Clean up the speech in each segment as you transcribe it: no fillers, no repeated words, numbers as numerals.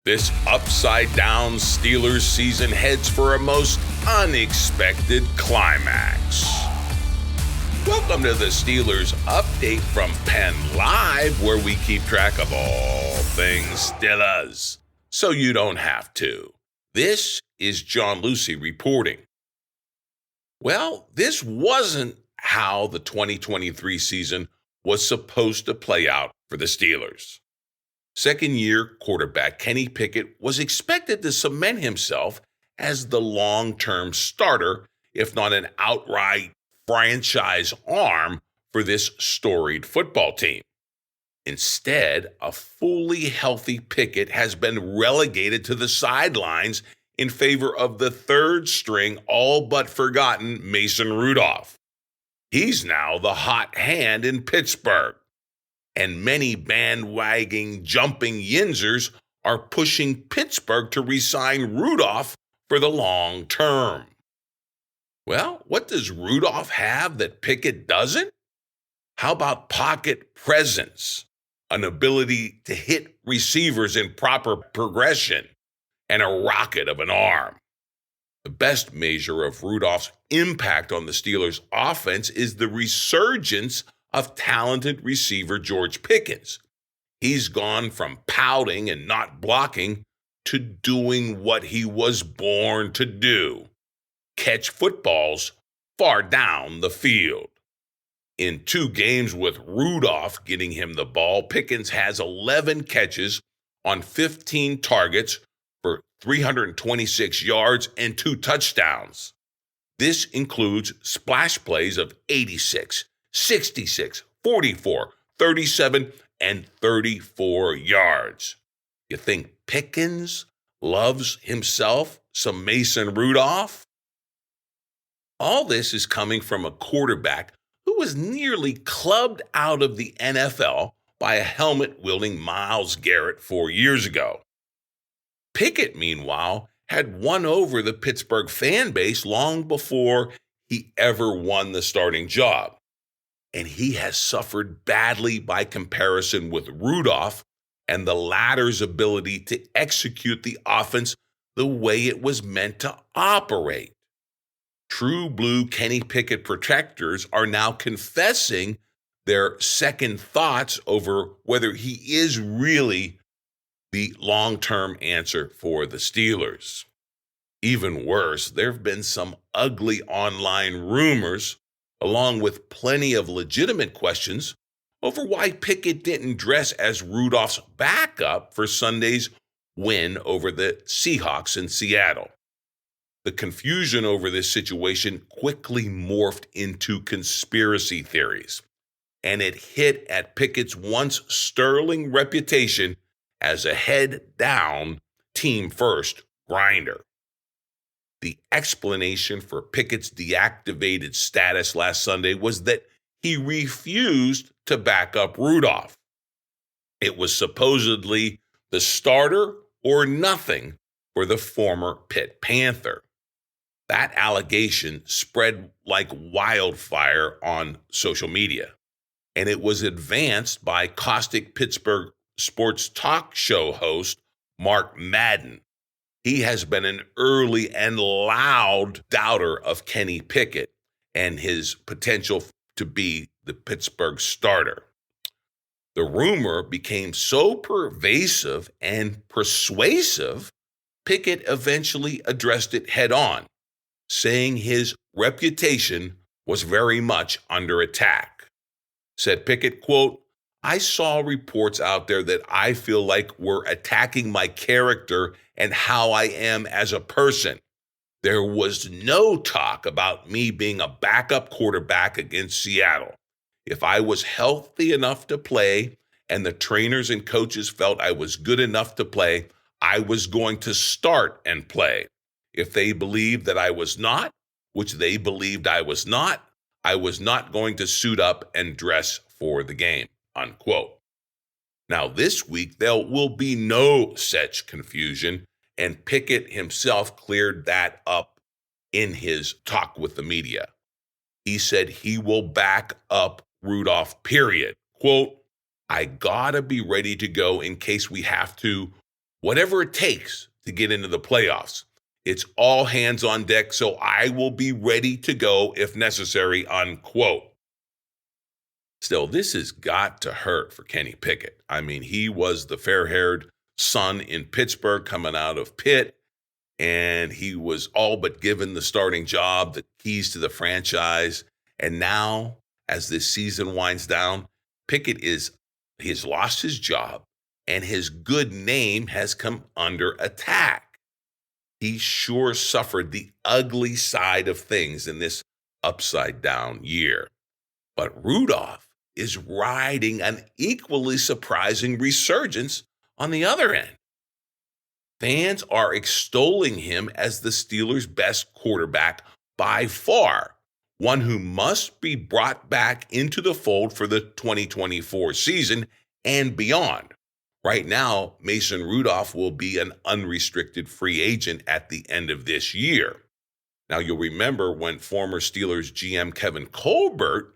This upside-down Steelers season heads for a most unexpected climax. Welcome to the Steelers update from PennLive, where we keep track of all things Steelers, so you don't have to. This is John Lucy reporting. Well, this wasn't how the 2023 season was supposed to play out for the Steelers. Second-year quarterback Kenny Pickett was expected to cement himself as the long-term starter, if not an outright franchise arm for this storied football team. Instead, a fully healthy Pickett has been relegated to the sidelines in favor of the third-string, all-but-forgotten Mason Rudolph. He's now the hot hand in Pittsburgh, and many bandwagon jumping Yinzers are pushing Pittsburgh to re-sign Rudolph for the long term. Well, what does Rudolph have that Pickett doesn't? How about pocket presence, an ability to hit receivers in proper progression, and a rocket of an arm? The best measure of Rudolph's impact on the Steelers' offense is the resurgence of talented receiver George Pickens. He's gone from pouting and not blocking to doing what he was born to do: catch footballs far down the field. In 2 games with Rudolph getting him the ball, Pickens has 11 catches on 15 targets for 326 yards and 2 touchdowns. This includes splash plays of 86, 66, 44, 37, and 34 yards. You think Pickens loves himself some Mason Rudolph? All this is coming from a quarterback who was nearly clubbed out of the NFL by a helmet-wielding Myles Garrett 4 years ago. Pickett, meanwhile, had won over the Pittsburgh fan base long before he ever won the starting job. And he has suffered badly by comparison with Rudolph and the latter's ability to execute the offense the way it was meant to operate. True blue Kenny Pickett protectors are now confessing their second thoughts over whether he is really the long-term answer for the Steelers. Even worse, there have been some ugly online rumors, along with plenty of legitimate questions, over why Pickett didn't dress as Rudolph's backup for Sunday's win over the Seahawks in Seattle. The confusion over this situation quickly morphed into conspiracy theories, and it hit at Pickett's once sterling reputation as a head-down, team-first grinder. The explanation for Pickett's deactivated status last Sunday was that he refused to back up Rudolph. It was supposedly the starter or nothing for the former Pitt Panther. That allegation spread like wildfire on social media, and it was advanced by caustic Pittsburgh sports talk show host Mark Madden. He has been an early and loud doubter of Kenny Pickett and his potential to be the Pittsburgh starter. The rumor became so pervasive and persuasive, Pickett eventually addressed it head on, saying his reputation was very much under attack. Said Pickett, quote, "I saw reports out there that I feel like were attacking my character and how I am as a person. There was no talk about me being a backup quarterback against Seattle. If I was healthy enough to play and the trainers and coaches felt I was good enough to play, I was going to start and play. If they believed that I was not, which they believed I was not going to suit up and dress for the game," unquote. Now, this week, there will be no such confusion, and Pickett himself cleared that up in his talk with the media. He said he will back up Rudolph, period. Quote, "I gotta be ready to go in case we have to whatever it takes to get into the playoffs. It's all hands on deck, so I will be ready to go if necessary, unquote. Still, this has got to hurt for Kenny Pickett. I mean, he was the fair-haired son in Pittsburgh coming out of Pitt, and he was all but given the starting job, the keys to the franchise. And now, as this season winds down, Pickett he's lost his job, and his good name has come under attack. He sure suffered the ugly side of things in this upside-down year. But Rudolph is riding an equally surprising resurgence on the other end. Fans are extolling him as the Steelers' best quarterback by far, one who must be brought back into the fold for the 2024 season and beyond. Right now, Mason Rudolph will be an unrestricted free agent at the end of this year. Now, you'll remember when former Steelers GM Kevin Colbert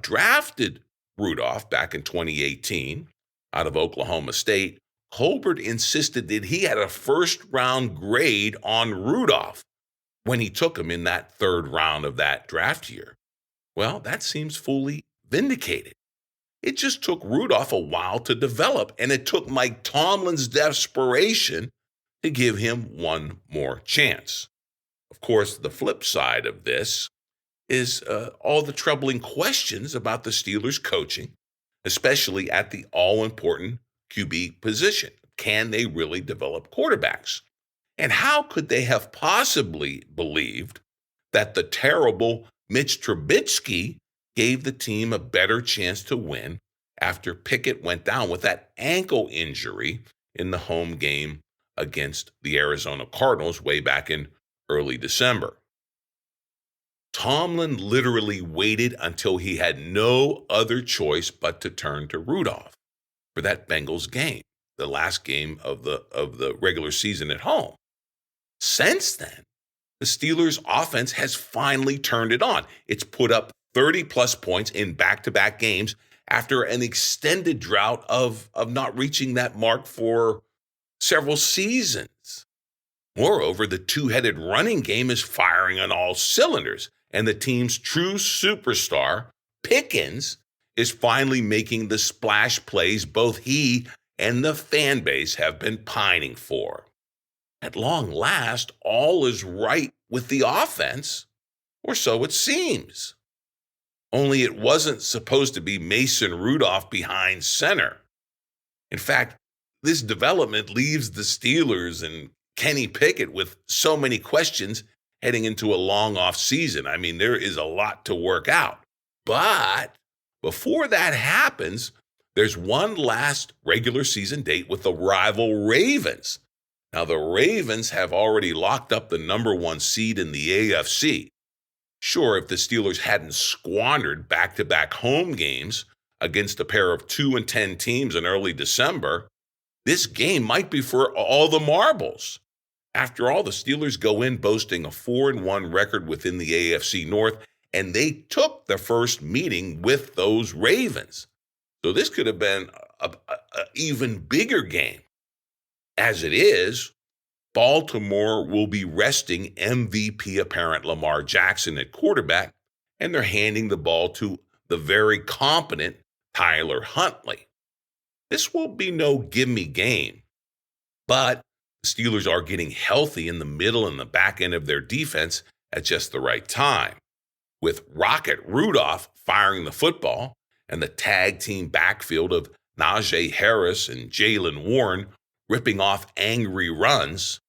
drafted Rudolph back in 2018 out of Oklahoma State. Colbert insisted that he had a first-round grade on Rudolph when he took him in that third round of that draft year. Well, that seems fully vindicated. It just took Rudolph a while to develop, and it took Mike Tomlin's desperation to give him one more chance. Of course, the flip side of this is all the troubling questions about the Steelers' coaching, especially at the all-important QB position. Can they really develop quarterbacks? And how could they have possibly believed that the terrible Mitch Trubisky gave the team a better chance to win after Pickett went down with that ankle injury in the home game against the Arizona Cardinals way back in early December? Tomlin literally waited until he had no other choice but to turn to Rudolph for that Bengals game, the last game of the regular season at home. Since then, the Steelers' offense has finally turned it on. It's put up 30-plus points in back-to-back games after an extended drought of not reaching that mark for several seasons. Moreover, the two-headed running game is firing on all cylinders, and the team's true superstar, Pickens, is finally making the splash plays both he and the fan base have been pining for. At long last, all is right with the offense, or so it seems. Only it wasn't supposed to be Mason Rudolph behind center. In fact, this development leaves the Steelers and Kenny Pickett with so many questions heading into a long off season. I mean, there is a lot to work out. But before that happens, there's one last regular season date with the rival Ravens. Now, the Ravens have already locked up the number one seed in the AFC. Sure, if the Steelers hadn't squandered back-to-back home games against a pair of 2-10 teams in early December, this game might be for all the marbles. After all, the Steelers go in boasting a 4-1 record within the AFC North, and they took the first meeting with those Ravens. So this could have been an even bigger game. As it is, Baltimore will be resting MVP apparent Lamar Jackson at quarterback, and they're handing the ball to the very competent Tyler Huntley. This will be no gimme game, but the Steelers are getting healthy in the middle and the back end of their defense at just the right time. With Rocket Rudolph firing the football and the tag team backfield of Najee Harris and Jaylen Warren ripping off angry runs,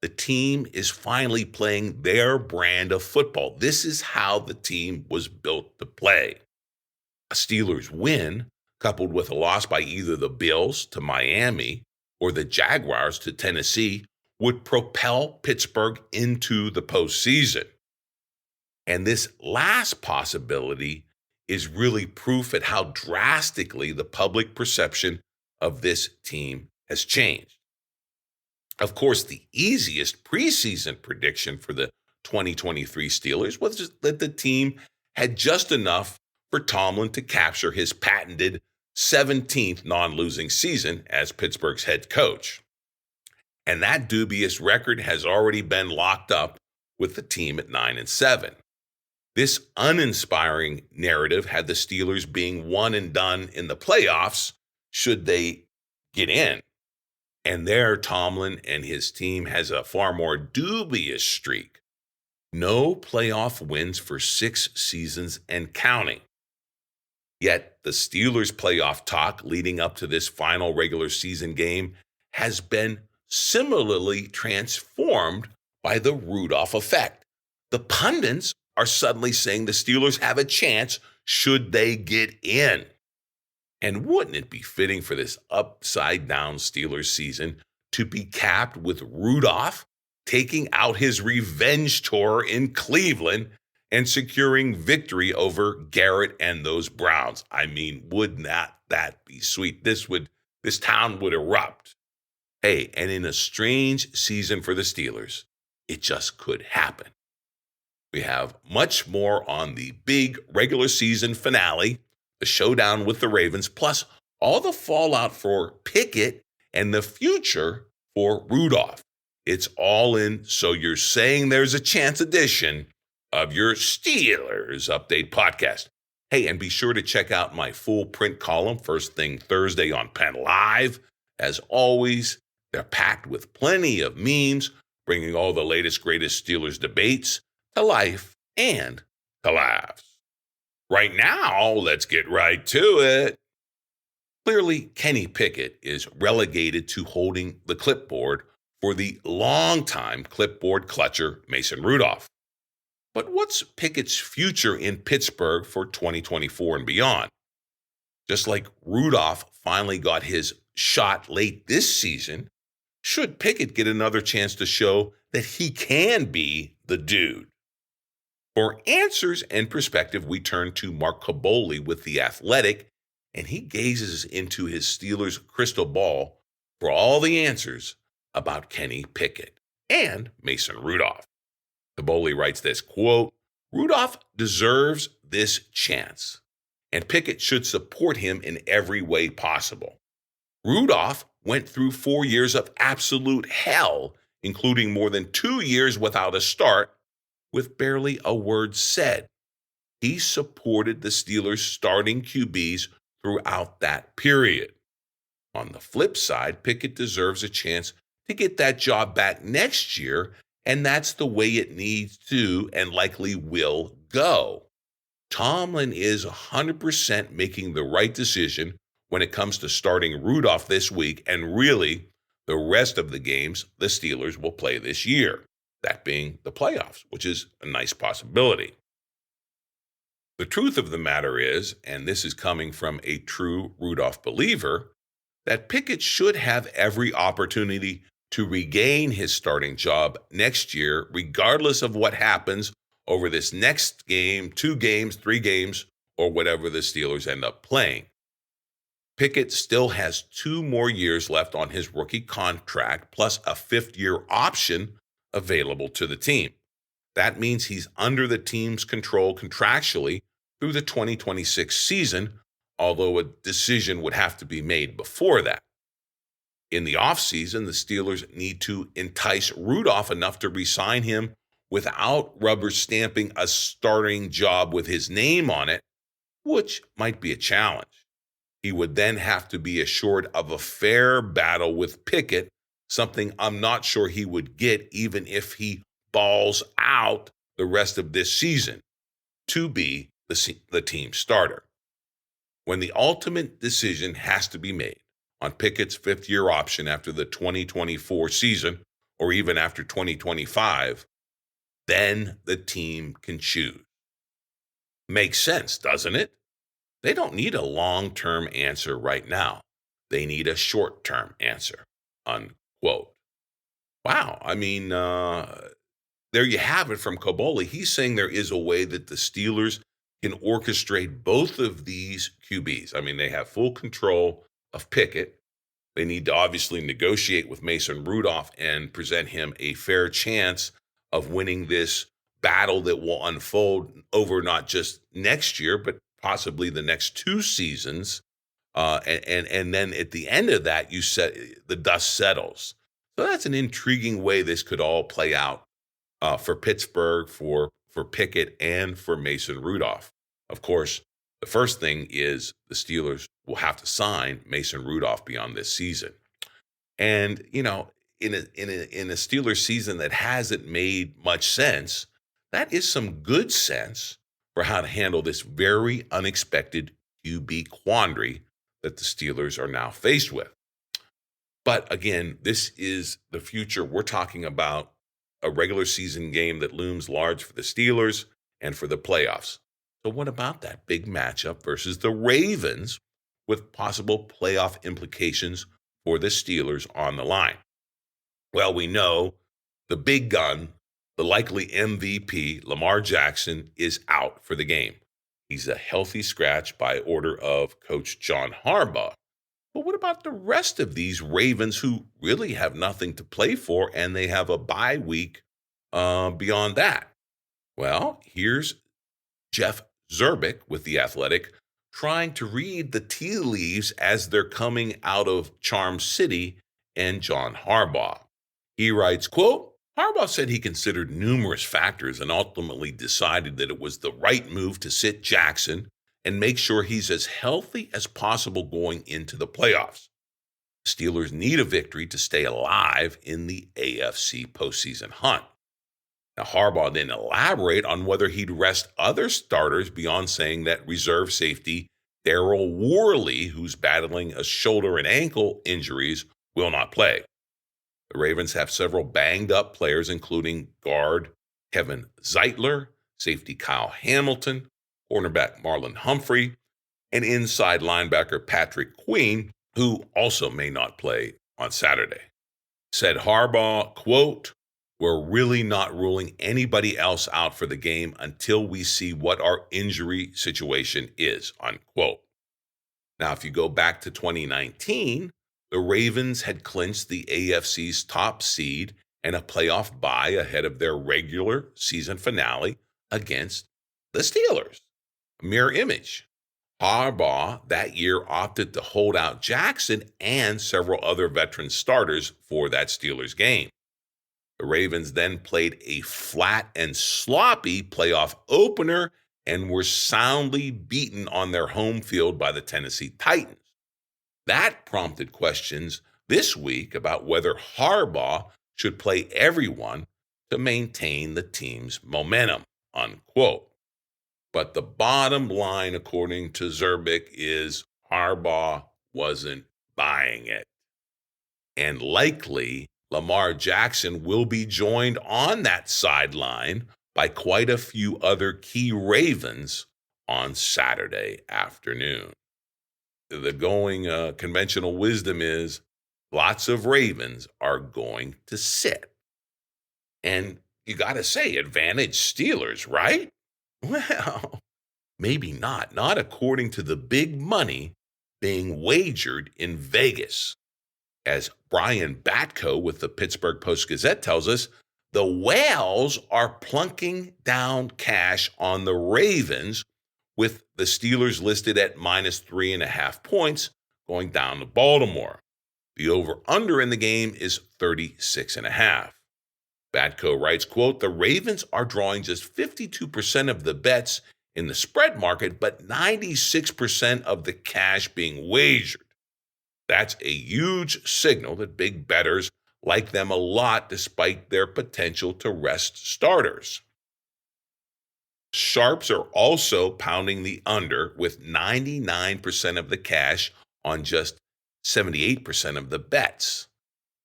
the team is finally playing their brand of football. This is how the team was built to play. A Steelers win, coupled with a loss by either the Bills to Miami or the Jaguars to Tennessee, would propel Pittsburgh into the postseason. And this last possibility is really proof at how drastically the public perception of this team has changed. Of course, the easiest preseason prediction for the 2023 Steelers was just that the team had just enough for Tomlin to capture his patented 17th non-losing season as Pittsburgh's head coach. And that dubious record has already been locked up with the team at 9-7. This uninspiring narrative had the Steelers being one and done in the playoffs should they get in. And there, Tomlin and his team has a far more dubious streak. No playoff wins for 6 seasons and counting. Yet the Steelers' playoff talk leading up to this final regular season game has been similarly transformed by the Rudolph effect. The pundits are suddenly saying the Steelers have a chance should they get in. And wouldn't it be fitting for this upside-down Steelers season to be capped with Rudolph taking out his revenge tour in Cleveland and securing victory over Garrett and those Browns? I mean, would not that be sweet? This town would erupt. Hey, and in a strange season for the Steelers, it just could happen. We have much more on the big regular season finale, the showdown with the Ravens, plus all the fallout for Pickett and the future for Rudolph. It's all in So You're Saying There's a Chance edition of your Steelers Update podcast. Hey, and be sure to check out my full print column first thing Thursday on Penn Live. As always, they're packed with plenty of memes, bringing all the latest, greatest Steelers debates to life and to laughs. Right now, let's get right to it. Clearly, Kenny Pickett is relegated to holding the clipboard for the longtime clipboard clutcher, Mason Rudolph. But what's Pickett's future in Pittsburgh for 2024 and beyond? Just like Rudolph finally got his shot late this season, should Pickett get another chance to show that he can be the dude? For answers and perspective, we turn to Mark Kaboly with The Athletic, and he gazes into his Steelers crystal ball for all the answers about Kenny Pickett and Mason Rudolph. Kaboly writes this, quote, Rudolph deserves this chance, and Pickett should support him in every way possible. Rudolph went through 4 years of absolute hell, including more than 2 years without a start, with barely a word said. He supported the Steelers' starting QBs throughout that period. On the flip side, Pickett deserves a chance to get that job back next year, and that's the way it needs to and likely will go. Tomlin is 100% making the right decision when it comes to starting Rudolph this week and really the rest of the games the Steelers will play this year, that being the playoffs, which is a nice possibility. The truth of the matter is, and this is coming from a true Rudolph believer, that Pickett should have every opportunity to regain his starting job next year, regardless of what happens over this next game, 2 games, 3 games, or whatever the Steelers end up playing. Pickett still has 2 more years left on his rookie contract, plus a 5th-year option available to the team. That means he's under the team's control contractually through the 2026 season, although a decision would have to be made before that. In the offseason, the Steelers need to entice Rudolph enough to re-sign him without rubber stamping a starting job with his name on it, which might be a challenge. He would then have to be assured of a fair battle with Pickett, something I'm not sure he would get even if he balls out the rest of this season to be the team starter. When the ultimate decision has to be made on Pickett's 5th-year option after the 2024 season, or even after 2025, then the team can choose. Makes sense, doesn't it? They don't need a long-term answer right now. They need a short-term answer, unquote. Wow, I mean, there you have it from Kaboly. He's saying there is a way that the Steelers can orchestrate both of these QBs. I mean, they have full control of Pickett. They need to obviously negotiate with Mason Rudolph and present him a fair chance of winning this battle that will unfold over not just next year, but possibly the next 2 seasons. And then at the end of that, you said the dust settles. So that's an intriguing way this could all play out for Pittsburgh, for Pickett, and for Mason Rudolph. Of course, the first thing is the Steelers will have to sign Mason Rudolph beyond this season. And in a Steelers season that hasn't made much sense, that is some good sense for how to handle this very unexpected QB quandary that the Steelers are now faced with. But again, this is the future. We're talking about a regular season game that looms large for the Steelers and for the playoffs. So, what about that big matchup versus the Ravens with possible playoff implications for the Steelers on the line? Well, we know the big gun, the likely MVP, Lamar Jackson, is out for the game. He's a healthy scratch by order of Coach John Harbaugh. But what about the rest of these Ravens who really have nothing to play for and they have a bye week beyond that? Well, here's Jeff Zerbick with The Athletic trying to read the tea leaves as they're coming out of Charm City and John Harbaugh. He writes, quote, Harbaugh said he considered numerous factors and ultimately decided that it was the right move to sit Jackson and make sure he's as healthy as possible going into the playoffs. Steelers need a victory to stay alive in the AFC postseason hunt. Now, Harbaugh then elaborate on whether he'd rest other starters beyond saying that reserve safety Darryl Worley, who's battling a shoulder and ankle injuries, will not play. The Ravens have several banged-up players, including guard Kevin Zeitler, safety Kyle Hamilton, cornerback Marlon Humphrey, and inside linebacker Patrick Queen, who also may not play on Saturday. Said Harbaugh, quote, we're really not ruling anybody else out for the game until we see what our injury situation is, unquote. Now, if you go back to 2019, the Ravens had clinched the AFC's top seed and a playoff bye ahead of their regular season finale against the Steelers. Mirror image. Harbaugh that year opted to hold out Jackson and several other veteran starters for that Steelers game. The Ravens then played a flat and sloppy playoff opener and were soundly beaten on their home field by the Tennessee Titans. That prompted questions this week about whether Harbaugh should play everyone to maintain the team's momentum, unquote. But the bottom line, according to Zerbick, is Harbaugh wasn't buying it. And likely, Lamar Jackson will be joined on that sideline by quite a few other key Ravens on Saturday afternoon. The going conventional wisdom is lots of Ravens are going to sit. And you got to say, advantage Steelers, right? Well, maybe not. Not according to the big money being wagered in Vegas. As Brian Batko with the Pittsburgh Post-Gazette tells us, the whales are plunking down cash on the Ravens, with the Steelers listed at minus 3.5 points going down to Baltimore. The over-under in the game is 36.5. Batko writes, quote, the Ravens are drawing just 52% of the bets in the spread market, but 96% of the cash being wagered. That's a huge signal that big bettors like them a lot despite their potential to rest starters. Sharps are also pounding the under with 99% of the cash on just 78% of the bets.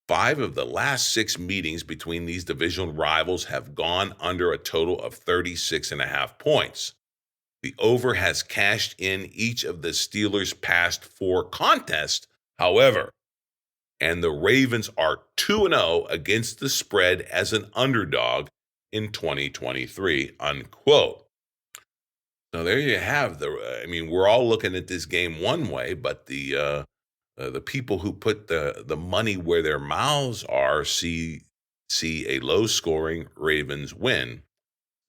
5 of the last 6 meetings between these divisional rivals have gone under a total of 36.5 points. The over has cashed in each of the Steelers' past 4 contests, however, and the Ravens are 2-0 against the spread as an underdog in 2023, unquote. So there you have we're all looking at this game one way, but the people who put the money where their mouths are see a low-scoring Ravens win.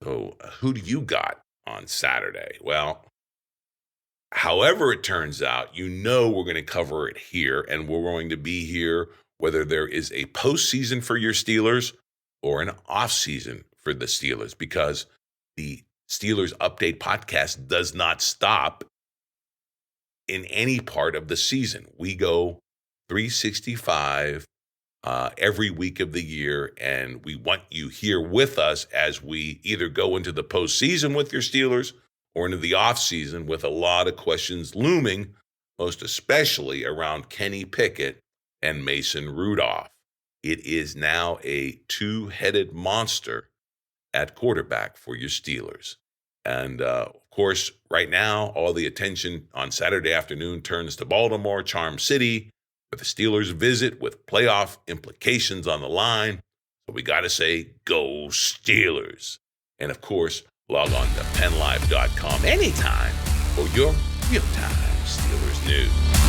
So who do you got on Saturday? Well, however it turns out, we're going to cover it here, and we're going to be here whether there is a postseason for your Steelers or an offseason for the Steelers, because the Steelers Update podcast does not stop in any part of the season. We go 365 every week of the year, and we want you here with us as we either go into the postseason with your Steelers or into the offseason with a lot of questions looming, most especially around Kenny Pickett and Mason Rudolph. It is now a two-headed monster at quarterback for your Steelers. And, of course, right now, all the attention on Saturday afternoon turns to Baltimore, Charm City, for the Steelers visit with playoff implications on the line. So we got to say, go Steelers. And, of course, log on to PennLive.com anytime for your real-time Steelers news.